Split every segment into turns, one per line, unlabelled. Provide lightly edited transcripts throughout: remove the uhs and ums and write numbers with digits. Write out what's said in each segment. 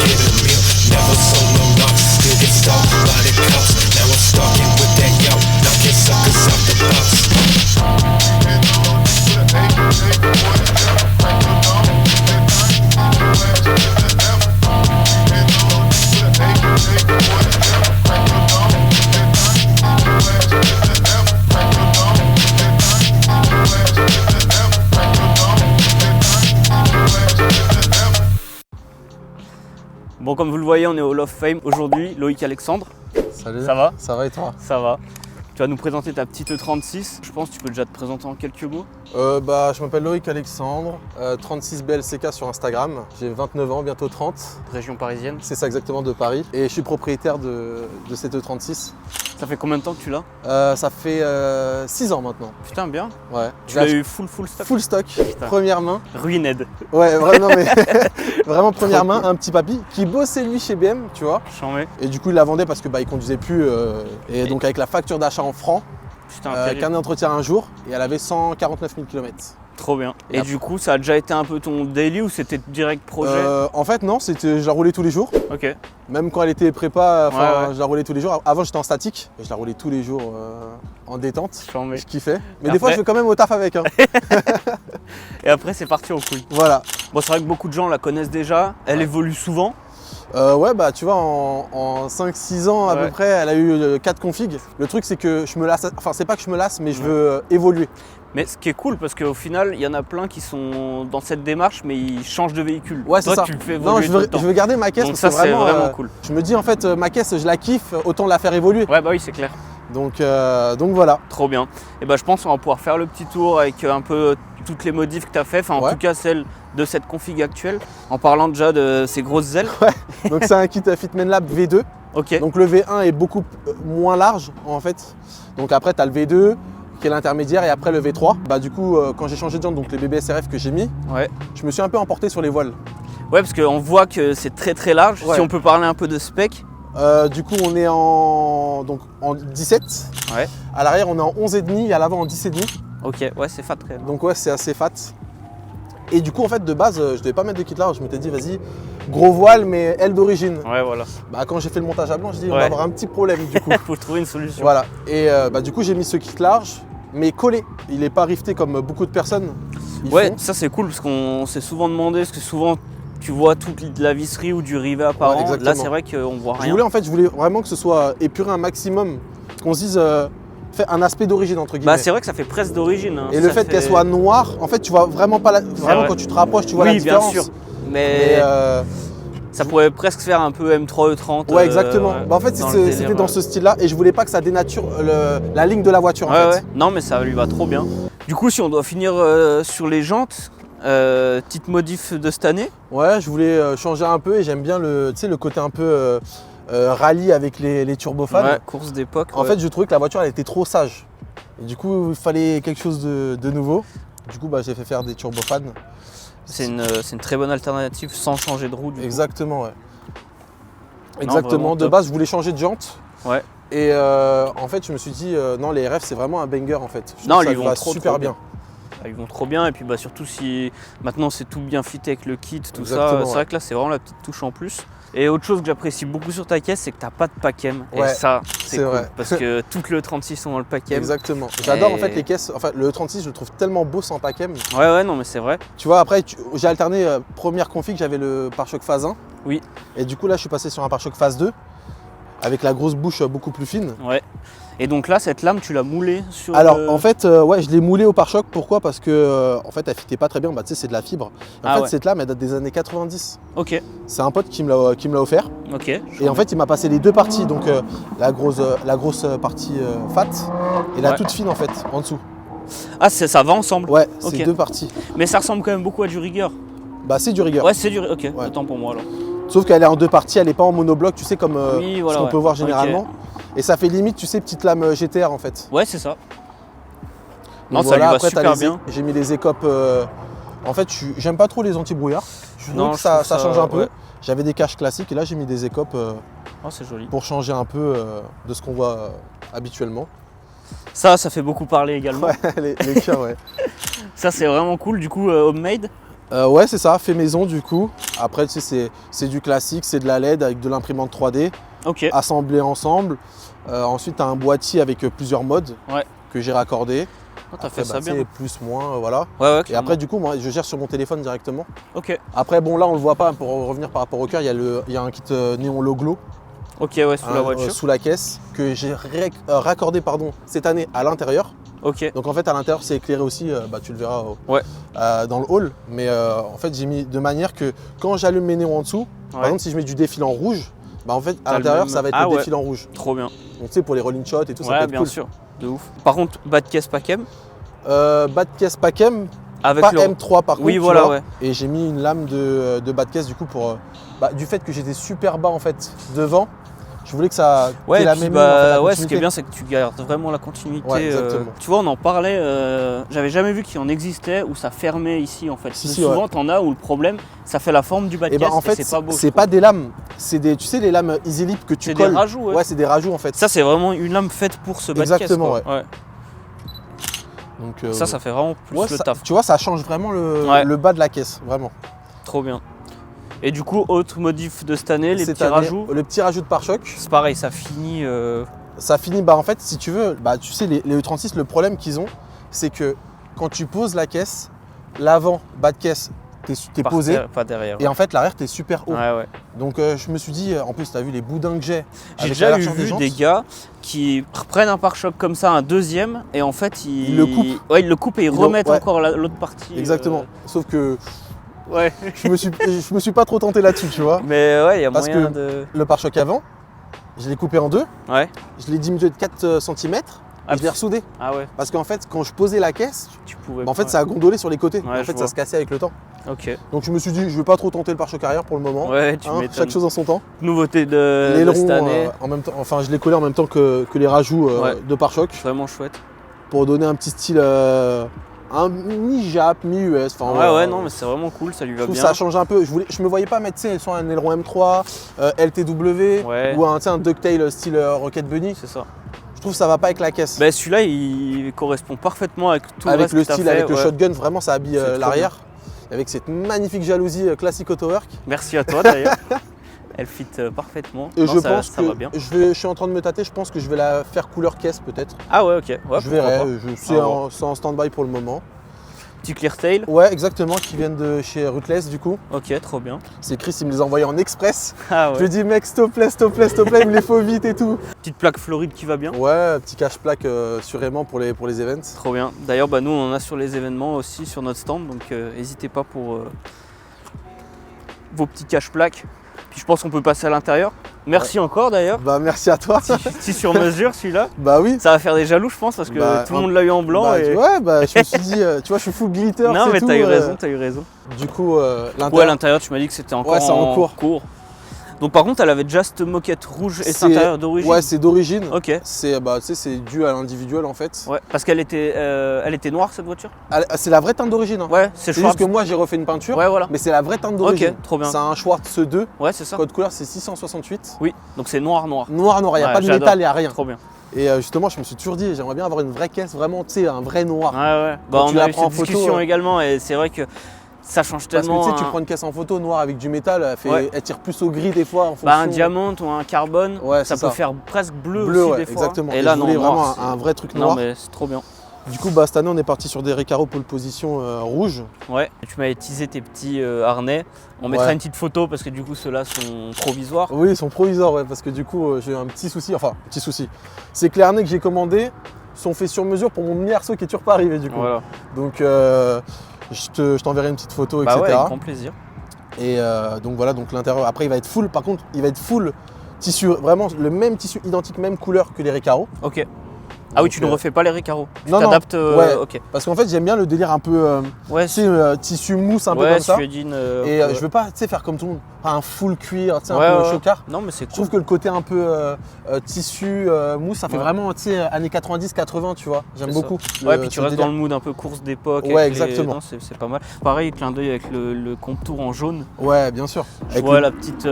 get a meal. Never sold no love, still get stalked by the cops. Now I'm stalking with that yo, knocking suckers off the bus.
Bon, comme vous le voyez, on est au Hall of Fame aujourd'hui. Loïc Alexandre.
Salut.
Ça va?
Ça va et toi?
Ça va. Tu vas nous présenter ta petite E36. Je pense que tu peux déjà te présenter en quelques mots.
Je m'appelle Loïc Alexandre, 36 BLCK sur Instagram. J'ai 29 ans, bientôt 30.
Région parisienne.
C'est ça exactement, de Paris. Et je suis propriétaire de cette E36.
Ça fait combien de temps que tu l'as?
Ça fait 6 ans maintenant.
Putain, bien.
Ouais.
Tu l'as eu full stock?
Full stock,
Putain.
première main.
Ruined.
Ouais, vraiment, mais vraiment première main, un petit papy qui bossait lui chez BM, tu vois.
J'en mets.
Et du coup, il la vendait parce que il conduisait plus. Et donc avec la facture d'achat en francs,
Putain,
carnet d'entretien un jour, et elle avait 149 000 km.
trop bien. Et
Yep.
du coup, ça a déjà été un peu ton daily ou c'était direct projet?
En fait, non, je la roulais tous les jours.
Ok.
Même quand elle était prépa,
Ouais.
je la roulais tous les jours. Avant, j'étais en statique, et je la roulais tous les jours en détente.
J'en mets.
Je kiffais. Mais
Et
des fois,
après
je vais quand même au taf avec. Hein.
Et après, c'est parti en couille.
Voilà.
Bon, c'est vrai que beaucoup de gens la connaissent déjà. Elle évolue souvent.
Tu vois, en 5-6 ans à
Ouais.
peu près, elle a eu 4 configs. Le truc, c'est que je me lasse. Enfin, c'est pas que je me lasse, mais je veux évoluer.
Mais ce qui est cool, parce qu'au final, il y en a plein qui sont dans cette démarche, mais ils changent de véhicule.
Ouais, c'est
Toi,
ça.
tu le fais
Non,
évoluer tout le temps.
je veux garder ma caisse.
Donc
parce
ça,
que
c'est vraiment
euh,
cool.
Je me dis, en fait, ma caisse, je la kiffe, autant la faire évoluer.
Ouais, bah oui, c'est clair.
Donc voilà.
Trop bien. Et bah, je pense qu'on va pouvoir faire le petit tour avec un peu toutes les modifs que tu as fait, enfin en
Ouais.
tout cas celle de cette config actuelle, en parlant déjà de ces grosses ailes.
Donc c'est un kit Fitman Lab V2.
Ok.
Donc le V1 est beaucoup moins large en fait. Donc après tu as le V2 qui est l'intermédiaire et après le V3. Bah du coup quand j'ai changé de jantes, donc les BBSRF que j'ai mis,
Ouais.
je me suis un peu emporté sur les voiles.
Ouais, parce qu'on voit que c'est très très large.
Ouais.
Si on peut parler un peu de spec.
Du coup on est en 17.
Ouais.
À l'arrière on est en 11,5 et à l'avant en 10,5.
Ok, ouais, c'est fat quand même.
Donc ouais, c'est assez fat. Et du coup en fait de base je devais pas mettre de kit large. Je m'étais dit vas-y, gros voile mais aile d'origine.
Ouais, voilà.
Bah quand j'ai fait le montage à blanc, je dis on
Ouais.
va avoir un petit problème du coup.
Faut trouver une solution.
Voilà. Et du coup j'ai mis ce kit large mais collé. Il n'est pas rifté comme beaucoup de personnes. Ils
Ouais,
font.
ça c'est cool parce qu'on s'est souvent demandé, parce que souvent tu vois toute la visserie ou du rivet apparent.
exactement.
Là c'est vrai qu'on voit rien.
Je voulais vraiment que ce soit épuré un maximum, qu'on se dise fait un aspect d'origine entre guillemets.
Bah c'est vrai que ça fait presque d'origine. Hein.
Et le
Ça
fait qu'elle soit noire, en fait tu vois vraiment pas vraiment
vrai.
quand tu te rapproches, tu vois la
Oui, bien
différence.
sûr.
Mais
Ça pourrait presque faire un peu M3, E30.
ouais exactement.
Ouais,
Bah, en fait
dans le
c'était
délire,
dans ce style-là et je voulais pas que ça dénature la ligne de la voiture en
Ouais,
fait.
ouais. Non mais ça lui va trop bien. Du coup si on doit finir sur les jantes, petite modif de cette année.
Ouais, je voulais changer un peu et j'aime bien le côté un peu rallye avec les turbofans.
Ouais, course d'époque.
En
ouais.
fait, je trouvais que la voiture elle était trop sage. Et du coup, il fallait quelque chose de nouveau. Du coup, j'ai fait faire des turbofans.
c'est une très bonne alternative sans changer de roue. Du coup.
Exactement, ouais.
Non,
Exactement.
vraiment
De
top.
base, je voulais changer de jante.
Ouais.
Et en fait, je me suis dit, non, les RF, c'est vraiment un banger en fait. Je
Non,
trouve que
ils
ça
vont
va
trop,
super
trop
bien.
Ils vont trop bien et puis bah surtout si maintenant c'est tout bien fité avec le kit, tout ça.
Exactement,
C'est
ouais.
vrai que là c'est vraiment la petite touche en plus. Et autre chose que j'apprécie beaucoup sur ta caisse, c'est que t'as pas de PACM. Et
Ouais,
ça, c'est
c'est
cool.
vrai.
Parce que toutes le 36 sont dans le PACM.
Exactement. J'adore
Et-
en fait les caisses. Enfin, le 36, je le trouve tellement beau sans PACM.
Ouais, non mais c'est vrai.
Tu vois, après, j'ai alterné première config, j'avais le pare-choc phase 1.
Oui.
Et du coup, là, je suis passé sur un pare-choc phase 2 avec la grosse bouche beaucoup plus fine.
Ouais. Et donc là, cette lame, tu l'as moulée sur.
Alors
le-
en fait, ouais, je l'ai moulé au pare-choc. Pourquoi? Parce que en fait, elle fitait pas très bien. Bah, tu sais, c'est de la fibre. En
Ah
fait,
ouais.
cette lame, elle date des années 90.
Ok,
C'est un pote qui me l'a offert.
ok.
Et en fait, il m'a passé les deux parties. Donc la grosse partie fat et la
Ouais.
toute fine en fait, en dessous.
Ah, ça va ensemble.
Ouais,
Ok.
c'est deux parties.
Mais ça ressemble quand même beaucoup à du rigueur.
Bah, c'est du rigueur.
Ouais, c'est du. Ok,
Ouais.
autant pour moi alors.
Sauf qu'elle est en deux parties. Elle est pas en monobloc, tu sais, comme
Oui, voilà,
ce qu'on
ouais.
peut voir
Ok.
généralement. Et ça fait limite, tu sais, petite lame GTR en fait.
Ouais, c'est ça.
Donc
Non, ça lui va
après, t'as
super
les
bien.
J'ai mis les écopes. En fait, j'aime pas trop les anti-brouillards. Je trouve
Non,
que
je
ça
trouve
change un peu.
ouais.
J'avais des caches classiques et là, j'ai mis des écopes
Oh, c'est joli.
pour changer un peu de ce qu'on voit habituellement.
Ça fait beaucoup parler également.
Ouais, les cœurs, ouais.
Ça, c'est vraiment cool. Du coup, homemade.
Ouais, c'est ça, fait maison du coup. Après, tu sais, c'est du classique, c'est de la LED avec de l'imprimante 3D,
Ok.
assemblé ensemble. Ensuite, tu as un boîtier avec plusieurs modes
Ouais.
que j'ai raccordé.
Oh, t'as
Après,
fait ça
tu sais,
bien.
plus, moins, voilà.
Ouais, ouais.
Et après, du coup, moi, je gère sur mon téléphone directement.
Ok.
Après, bon, là, on le voit pas. Pour revenir par rapport au cœur, il y a un kit néon logo
Ok, ouais, sous la voiture.
sous la caisse que j'ai raccordé cette année à l'intérieur.
Ok.
Donc en fait, à l'intérieur, c'est éclairé aussi. Tu le verras
Ouais.
dans le hall. Mais en fait, j'ai mis de manière que quand j'allume mes néons en dessous, par
Ouais.
exemple, si je mets du défilant rouge, bah en fait,
T'as
à
le
l'intérieur,
même-
ça va être
Ah
le
ouais.
défilant rouge.
Trop bien.
Donc tu sais, pour les rolling shots et tout, ça peut
Ouais,
être
bien
cool.
sûr. De ouf. Par contre, bas de caisse Pacem
Bas de caisse Pacem,
avec
pas
le.
M3 par contre.
Oui,
tu
voilà,
vois.
ouais.
Et j'ai mis une lame de bas de caisse du coup pour du fait que j'étais super bas en fait devant. Je voulais que ça
Ouais,
ait
et
la
puis
même
bah,
ligne, en fait, la
ouais, ce qui est
continuité.
bien, c'est que tu gardes vraiment la continuité.
Ouais, exactement.
Tu vois, on en parlait, j'avais jamais vu qu'il en existait où ça fermait ici en fait.
Si,
Mais
si,
souvent,
ouais.
t'en as où le problème, ça fait la forme du bas de
Et
caisse
bah en fait,
c'est pas beau. je
c'est
trouve.
pas des lames, c'est des, tu sais, les lames Easy Lip que tu
C'est des
colles.
rajouts, ouais.
Ouais, c'est des rajouts en fait.
Ça, c'est vraiment une lame faite pour ce bas de caisse.
Exactement,
quoi.
ouais. Donc,
Ça fait vraiment plus
ouais,
le
ça-
taf.
tu vois, ça change vraiment
Ouais.
le bas de la caisse, vraiment.
Trop bien. Et du coup, autre modif de cette année, les
Cette
petits
année,
rajouts.
le petit rajout de pare-choc,
C'est pareil, ça finit.
ça finit, bah en fait, si tu veux, bah tu sais, les E36, le problème qu'ils ont, c'est que quand tu poses la caisse, l'avant, bas de caisse, t'es
par
posé,
terre, pas derrière.
et en fait, l'arrière, t'es super haut.
Ouais, ouais.
Donc, je me suis dit, en plus, t'as vu les boudins que j'ai.
J'ai
avec
déjà
la largeur
vu
jantes.
des gars qui prennent un pare-choc comme ça, un deuxième, et en fait
Ils le coupent.
Ouais, ils le coupent et ils
Ils le-
remettent
ouais.
encore l'autre partie.
Exactement. Sauf que
Ouais.
je me suis pas trop tenté là-dessus, tu vois.
Mais ouais, il y a
Parce
moyen
que-
de.
Le pare-choc avant, je l'ai coupé en deux,
Ouais.
je l'ai diminué de 4 cm
Ah,
et je l'ai ressoudé.
Ah ouais,
Parce qu'en fait, quand je posais la caisse,
tu pouvais.
bah, en fait,
pas.
ça a gondolé sur les côtés.
Ouais,
en
je
fait,
vois.
ça se cassait avec le temps.
Ok.
Donc, je me suis dit, je vais pas trop tenter le pare-choc arrière pour le moment.
Ouais, tu
Hein,
m'étonnes.
chaque chose en son temps.
Nouveauté de
L'aileron,
cette année.
en même temps, enfin, je l'ai collé en même temps que les rajouts
Ouais.
de pare-choc
Vraiment chouette.
pour donner un petit style, un mi-Jap, mi-US. Enfin,
Ouais,
voilà.
ouais, non, mais c'est vraiment cool, ça lui
Je
va
trouve
bien.
que ça change un peu. Je me voyais pas mettre, tu sais, soit un aileron M3, LTW
Ouais.
ou un ducktail style Rocket Bunny.
C'est ça.
Je trouve que ça va pas avec la caisse.
Bah, celui-là, il correspond parfaitement avec tout le
Avec
reste
le
que t'as
style,
fait,
avec le
ouais.
shotgun, vraiment ça habille
C'est trop
l'arrière. Avec cette magnifique jalousie classique Autowork.
Merci à toi d'ailleurs. Elle fit parfaitement.
Et
Non,
je
ça,
pense
ça
que
va bien.
je suis en train de me tâter, je pense que je vais la faire couleur caisse peut-être.
Ah ouais, ok. Ouais,
je
pourquoi
verrai,
pas.
c'est
Ah
en stand-by pour le moment.
Petit clear tail.
Ouais, exactement, qui viennent de chez Ruthless du coup.
Ok, trop bien.
C'est Chris, il me les a envoyés en express.
Ah
Je
ouais.
lui dis mec, s'il te plaît, il me les faut vite et tout.
Petite plaque floride qui va bien.
Ouais, petit cache-plaque sur aimant pour les events.
Trop bien. D'ailleurs, bah, nous, on en a sur les événements aussi sur notre stand, donc n'hésitez pas pour vos petits cache-plaques. Puis je pense qu'on peut passer à l'intérieur. Merci encore d'ailleurs.
Bah merci à toi.
Petit sur mesure celui-là.
Bah oui.
Ça va faire des jaloux, je pense, parce que
Bah,
tout le monde l'a eu en blanc.
Bah,
et...
ouais, bah je me suis dit, tu vois, je suis full glitter.
Non,
c'est
mais
tout,
t'as eu raison, t'as eu raison.
Du coup,
Ouais,
l'intérieur.
l'intérieur, tu m'as dit que c'était encore
Ouais, c'est en cours.
Donc par contre, elle avait déjà cette moquette rouge et cet
C'est-
intérieur d'origine.
Ouais, c'est d'origine.
Ok.
C'est bah, tu sais, c'est dû à l'individuel en fait.
Ouais, parce qu'elle était noire cette voiture.
C'est la vraie teinte d'origine. Hein.
Ouais, c'est
C'est
Schwarz.
juste que moi j'ai refait une peinture,
Ouais, voilà.
mais c'est la vraie teinte d'origine.
Ok, trop bien.
C'est un Schwarz 2.
Ouais, c'est ça.
Code couleur c'est 668.
Oui, donc c'est noir.
Noir, il n'y a
Ouais,
pas de
j'adore.
métal, il n'y a rien.
Trop bien.
Et justement, je me suis toujours dit, j'aimerais bien avoir une vraie caisse, vraiment, tu sais, un vrai noir.
Ouais, ouais.
Quand
Bah,
tu
on
la
a eu
prends en
cette
photo,
discussion également et c'est vrai que ça change
Parce que
tellement.
tu sais, tu
un-
prends une caisse en photo noire avec du métal,
Ouais.
elle tire plus au gris des fois en fonction.
Bah, un diamant ou un carbone,
Ouais,
ça
c'est
peut
ça.
faire presque bleu,
Bleu,
aussi
ouais,
des fois.
exactement.
Et là,
je
non,
voulais
noir,
vraiment
c'est-
un vrai truc
Non,
noir.
mais c'est trop bien.
Du coup, bah, cette année, on est parti sur des Recaro pole position rouge.
Ouais, tu m'avais teasé tes petits harnais. On mettra
Ouais.
une petite photo parce que du coup, ceux-là sont provisoires.
Oui, ils sont provisoires, ouais, parce que du coup, j'ai eu un petit souci. Enfin, petit souci. C'est que les harnais que j'ai commandés sont faits sur mesure pour mon mini arceau qui est toujours pas arrivé, du coup.
Voilà.
Donc, je t'enverrai une petite photo,
Bah ouais,
etc.
avec grand plaisir.
Et donc voilà, donc l'intérieur, après, il va être full. Par contre, il va être full tissu, vraiment le même tissu, identique, même couleur que les Recaro.
Ok. Ah oui,
Donc,
tu ne refais pas les Recaro. Tu
non, non,
t'adaptes.
ouais.
Ok.
Parce qu'en fait, j'aime bien le délire un peu,
Ouais,
tu sais, tissu mousse, un peu
ouais,
comme ça.
suédine,
Et
ouais.
je veux pas, tu sais, faire comme tout le monde, pas un full cuir, tu sais,
Ouais,
un peu
ouais.
chocard.
Non, mais c'est
Je
cool.
trouve que le côté un peu tissu, mousse, ça fait
Ouais.
vraiment, tu sais, années 90-80, tu vois. J'aime
C'est ça.
beaucoup.
Ouais, puis tu restes dans le mood un peu course d'époque.
Ouais,
avec les-
exactement.
non, c'est pas mal. Pareil, clin d'œil avec le contour en jaune.
Ouais, bien sûr.
Je
Avec
vois
le-
la petite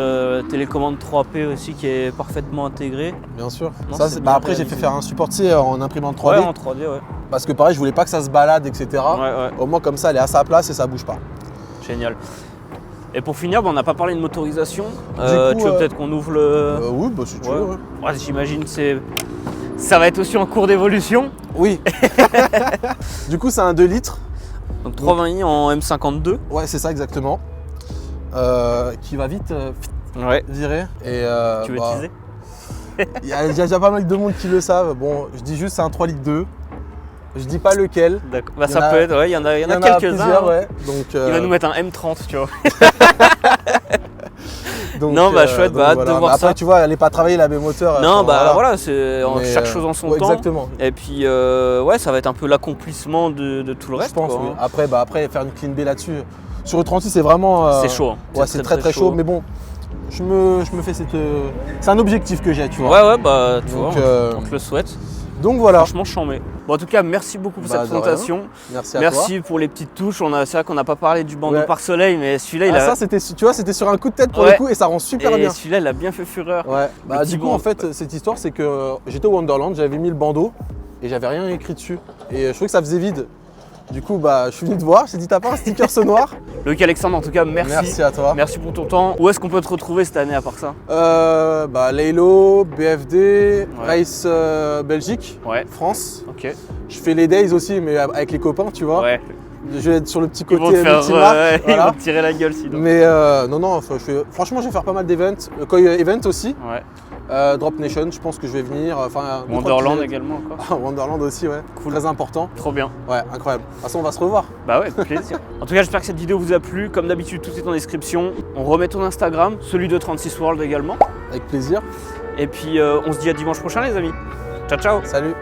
télécommande 3P aussi qui est parfaitement intégrée.
Bien sûr.
Non,
Ça,
c'est
bah
bien
après, j'ai fait
réalisé.
faire un support, tu sais, en imprimante 3D.
Ouais, en 3D, ouais.
Parce que pareil, je voulais pas que ça se balade, etc.
Ouais, ouais.
Au moins, comme ça, elle est à sa place et ça bouge pas.
Génial. Et pour finir, on n'a pas parlé de motorisation.
coup,
tu veux peut-être qu'on ouvre le...
Oui, bah si tu veux. Ouais.
Ouais, j'imagine que ça va être aussi en cours d'évolution.
Oui. Du coup, c'est un 2 litres.
Donc 320i en M52.
Ouais, c'est ça exactement. Qui va vite
Ouais.
virer. Et,
Tu veux teaser?
Il y a déjà pas mal de monde qui le savent. Bon, je dis juste c'est un 3 litres 2. Je dis pas lequel.
D'accord. Bah, ça peut être, ouais, il y en a quelques-uns.
Plusieurs, ouais. Donc,
Il va nous mettre un M30, tu vois.
donc,
non, bah chouette, bah hâte de voir
après,
ça.
tu vois, elle n'est pas travaillée la B-moteur.
Non, bah voilà, c'est chaque chose en son temps.
Exactement.
Et puis, ouais, ça va être un peu l'accomplissement de tout le reste.
Je pense,
quoi,
oui.
hein.
Après, faire une clean B là-dessus. Sur le 36, c'est vraiment.
C'est chaud. Hein.
Ouais, c'est très chaud. Mais bon, je me fais cette. C'est un objectif que j'ai, tu vois.
Ouais, bah, tu
donc,
vois, on te le souhaite.
Donc voilà.
Franchement, chambé. Bon, en tout cas, merci beaucoup pour cette présentation.
Merci à toi.
Merci pour les petites touches. C'est vrai qu'on n'a pas parlé du bandeau par soleil, mais celui-là,
ça, tu vois, c'était sur un coup de tête pour le coup et ça rend super bien.
Et celui-là, il a bien fait fureur.
Ouais. Bah, du coup, en fait, cette histoire, c'est que j'étais au Wonderland, j'avais mis le bandeau et j'avais rien écrit dessus. Et je trouvais que ça faisait vide. Du coup, bah, je suis venu te voir, je t'ai dit, t'as pas un sticker ce noir?
Loïc Alexandre, en tout cas, merci.
Merci à toi.
Merci pour ton temps. Où est-ce qu'on peut te retrouver cette année à part ça?
Bah, Laylo, BFD, Race Belgique, France.
Ok.
Je fais les days aussi, mais avec les copains, tu vois.
Ouais.
Je vais être sur le petit
Ils
côté
vont te faire,
multimarque.
ils vont te tirer la gueule sinon.
Mais non, franchement, je vais faire pas mal d'events. Koi Event aussi.
Ouais.
Drop Nation, je pense que je vais venir.
Wonderland également encore.
Wonderland aussi, ouais.
Cool.
Très important.
Trop bien.
Ouais, incroyable. De toute façon, on va se revoir.
Bah ouais, avec plaisir. En tout cas, j'espère que cette vidéo vous a plu. Comme d'habitude, tout est en description. On remet ton Instagram, celui de 36 World également.
Avec plaisir.
Et puis, on se dit à dimanche prochain, les amis. Ciao, ciao.
Salut.